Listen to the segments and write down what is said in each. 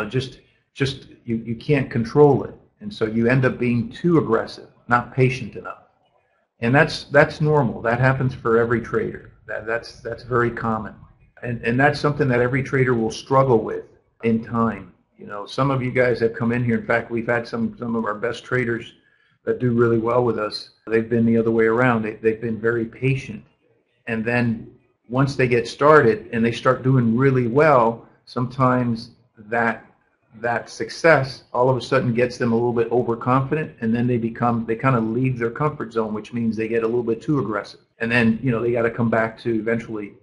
just you can't control it, and so you end up being too aggressive, not patient enough. And that's normal. That happens for every trader. That's very common, and that's something that every trader will struggle with in time. Some of you guys have come in here. In fact, we've had some of our best traders that do really well with us. They've been the other way around. They've been very patient, and then once they get started and they start doing really well, sometimes that success all of a sudden gets them a little bit overconfident, and then they kind of leave their comfort zone, which means they get a little bit too aggressive. And then they got to come back to eventually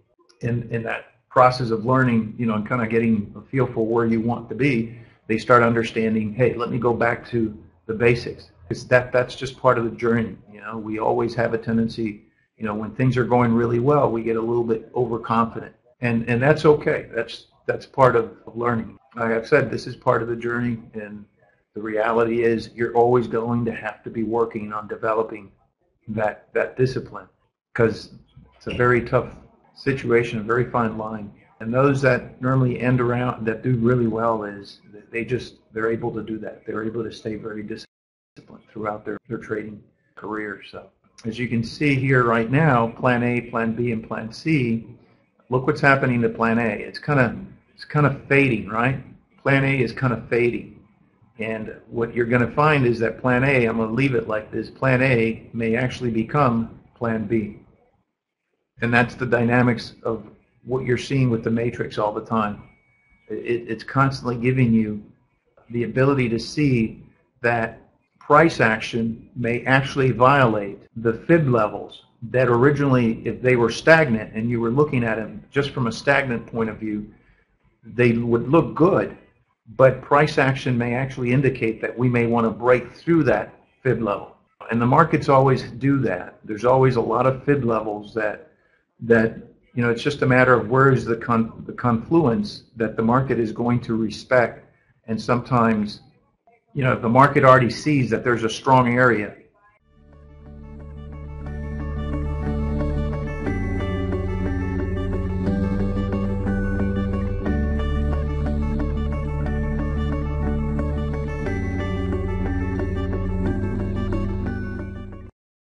in that process of learning, and kind of getting a feel for where you want to be, they start understanding, hey, let me go back to the basics. Because that's just part of the journey. We always have a tendency, when things are going really well, we get a little bit overconfident, and that's okay. That's part of learning. Like I've said, this is part of the journey, and the reality is you're always going to have to be working on developing that discipline, because it's a very tough situation, a very fine line. And those that normally end around, that do really well, is they're able to do that. They're able to stay very disciplined throughout their trading career. So as you can see here right now, Plan A, Plan B, and Plan C, look what's happening to Plan A. It's kind of fading, right? Plan A is kind of fading. And what you're going to find is that Plan A, I'm going to leave it like this, Plan A may actually become Plan B. And that's the dynamics of what you're seeing with the matrix all the time. It's constantly giving you the ability to see that price action may actually violate the fib levels that originally, if they were stagnant and you were looking at them just from a stagnant point of view, they would look good, but price action may actually indicate that we may want to break through that fib level. And the markets always do that. There's always a lot of fib levels that it's just a matter of where is the confluence that the market is going to respect. And sometimes, if the market already sees that there's a strong area